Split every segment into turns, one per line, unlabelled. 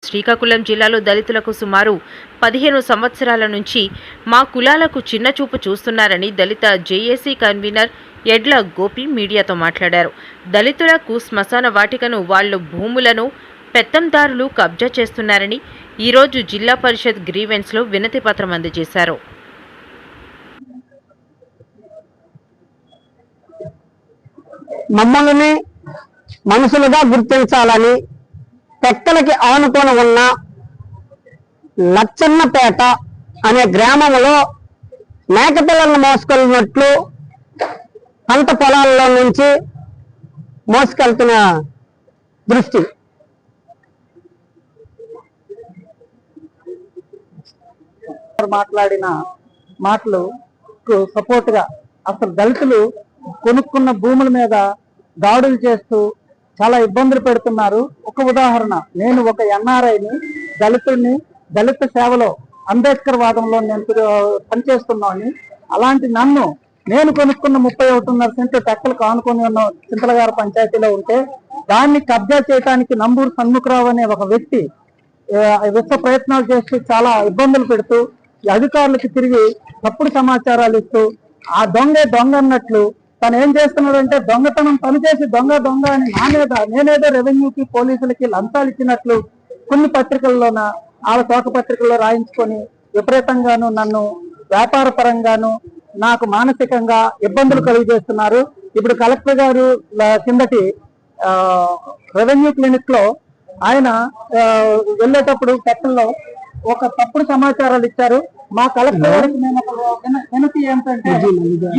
శ్రీకాకుళం జిల్లాలో దళితులకు సుమారు 15 సంవత్సరాల నుంచి మా కులాలకు చిన్నచూపు చూస్తున్నారని దళిత జేఏసీ కన్వీనర్ ఎడ్ల గోపి మీడియాతో మాట్లాడారు. దళితులకు శ్మశాన వాటికను వాళ్ళ భూములను పెత్తందారులు కబ్జా చేస్తున్నారని ఈరోజు జిల్లా పరిషత్ గ్రీవెన్స్లో వినతి పత్రం అందజేశారు.
మమ్మల్ని మనుషులుగా గుర్తించాలని తెక్కలకి ఆనుకొని ఉన్న లచ్చన్నపేట అనే గ్రామంలో మేకపిల్లలను మోసుకెళ్ళినట్లు పంట పొలాల్లో నుంచి మోసుకెళ్తున్న దృష్టి మాట్లాడిన మాటలు సపోర్ట్ గా అసలు దళితులు కొనుక్కున్న భూముల మీద దాడులు చేస్తూ చాలా ఇబ్బందులు పెడుతున్నారు. ఒక ఉదాహరణ, నేను ఒక ఎన్ఆర్ఐని, దళితుడిని, దళిత సేవలో అంబేద్కర్ వాదంలో నేను పనిచేస్తున్నాను. అలాంటి నన్ను నేను కొనుక్కున్న 31.5 సెంట్లు టెక్కలకు ఆనుకొని ఉన్న చింతలగారు పంచాయతీలో ఉంటే దాన్ని కబ్జా చేయడానికి నంబూరు షణ్ముఖరావు అనే ఒక వ్యక్తి విశ్వ ప్రయత్నాలు చేస్తూ చాలా ఇబ్బందులు పెడుతూ అధికారులకు తిరిగి తప్పుడు సమాచారాలు ఇస్తూ ఆ దొంగే దొంగ అన్నట్లు తను ఏం చేస్తున్నాడంటే దొంగతనం పనిచేసి దొంగ దొంగ అని నా మీద నేనేదో రెవెన్యూకి పోలీసులకి లంచాలు ఇచ్చినట్లు కొన్ని పత్రికల్లోన వాళ్ళ తోక పత్రికల్లో రాయించుకొని విపరీతంగాను నన్ను వ్యాపార పరంగాను నాకు మానసికంగా ఇబ్బందులు కలుగజేస్తున్నారు. ఇప్పుడు కలెక్టర్ గారు కిందటి రెవెన్యూ క్లినిక్ లో ఆయన వెళ్ళేటప్పుడు టెక్కల్లో ఒక తప్పుడు సమాచారాలు ఇచ్చారు. మా కలెక్టర్ గారికి నేను వినతి ఏంటంటే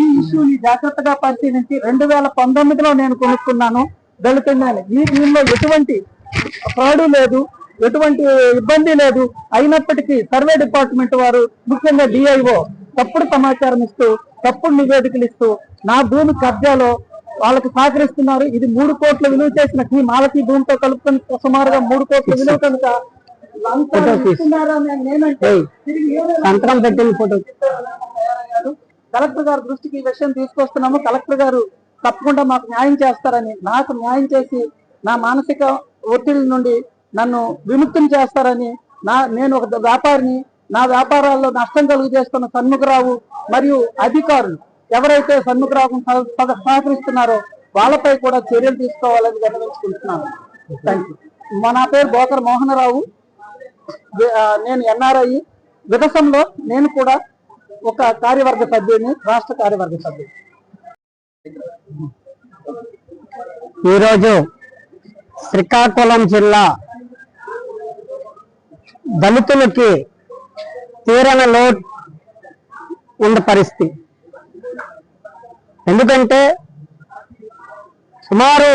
ఈ ఇష్యూని జాగ్రత్తగా పరిశీలించి 2019లో నేను కొనుక్కున్నాను దళితుడిని. ఈ దీనిలో ఎటువంటి ఫ్రాడ్ లేదు, ఎటువంటి ఇబ్బంది లేదు. అయినప్పటికీ సర్వే డిపార్ట్మెంట్ వారు ముఖ్యంగా డిఐఓ తప్పుడు సమాచారం ఇస్తూ తప్పుడు నివేదికలు ఇస్తూ నా భూమి కబ్జాలో వాళ్ళకి సహకరిస్తున్నారు. ఇది 3 కోట్ల విలువ చేసిన ఈ మాలకి భూమితో కలుపుకొని సుమారుగా 3 కోట్ల విలువ కనుక కలెక్టర్ గారి దృష్టికి ఈ విషయం తీసుకొస్తున్నాము. కలెక్టర్ గారు తప్పకుండా మాకు న్యాయం చేస్తారని, నాకు న్యాయం చేసి నా మానసిక ఒత్తిడి నుండి నన్ను విముక్తం చేస్తారని, నేను ఒక వ్యాపారిని, నా వ్యాపారాల్లో నష్టం కలుగు చేస్తున్న షణ్ముఖరావు మరియు అధికారులు ఎవరైతే షణ్ముఖరావు సహకరిస్తున్నారో వాళ్ళపై కూడా చర్యలు తీసుకోవాలని విన్నవించుకుంటున్నాను. Thank you. నా పేరు బోకర్ మోహనరావు. నేను ఎన్ఆర్ఐ. విదసంలో నేను కూడా ఒక కార్యవర్గ సభ్యుని, రాష్ట్ర కార్యవర్గ సభ్యుని. ఈరోజు శ్రీకాకుళం జిల్లా దళితులకి తీరని లోటు ఉన్న పరిస్థితి. ఎందుకంటే సుమారు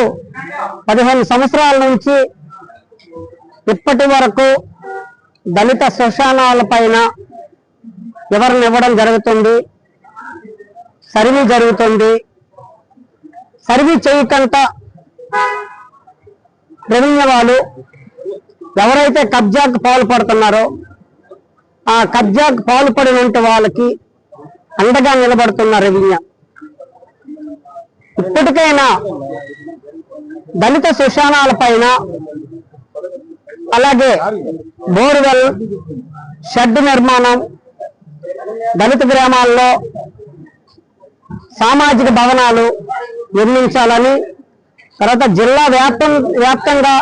15 సంవత్సరాల నుంచి ఇప్పటి వరకు దళిత శ్మశానాల పైన ఎవరిని ఇవ్వడం జరుగుతుంది, సర్వీ జరుగుతుంది. సర్వీ చేయకుండా రెవెన్యూ వాళ్ళు ఎవరైతే కబ్జాకు పాల్పడుతున్నారో ఆ కబ్జాకు పాల్పడిన వాళ్ళకి అండగా నిలబడుతున్న రెవెన్యూ. ఇప్పటికైనా దళిత శ్మశానాల పైన, అలాగే బోర్వెల్, షెడ్ నిర్మాణం, దళిత గ్రామాల్లో సామాజిక భవనాలు నిర్మించాలని, తర్వాత జిల్లా వ్యాప్తంగా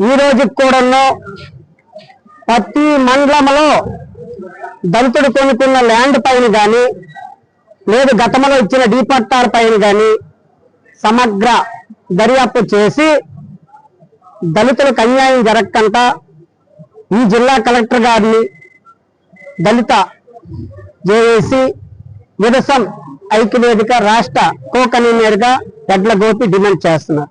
ఈ రోజుకి కూడా ప్రతి మండలంలో దళితుడు కొనుక్కున్న ల్యాండ్ పైన కానీ లేదు గతంలో ఇచ్చిన డీపట్టాల పైన కానీ సమగ్ర దర్యాప్తు చేసి దళితులకు అన్యాయం జరగకుండా ఈ జిల్లా కలెక్టర్ గారిని దళిత జేఏసీ విదసం ఐక్యవేదిక రాష్ట్ర కో కన్వీనర్ గా ఎడ్ల గోపి డిమాండ్ చేస్తున్నారు.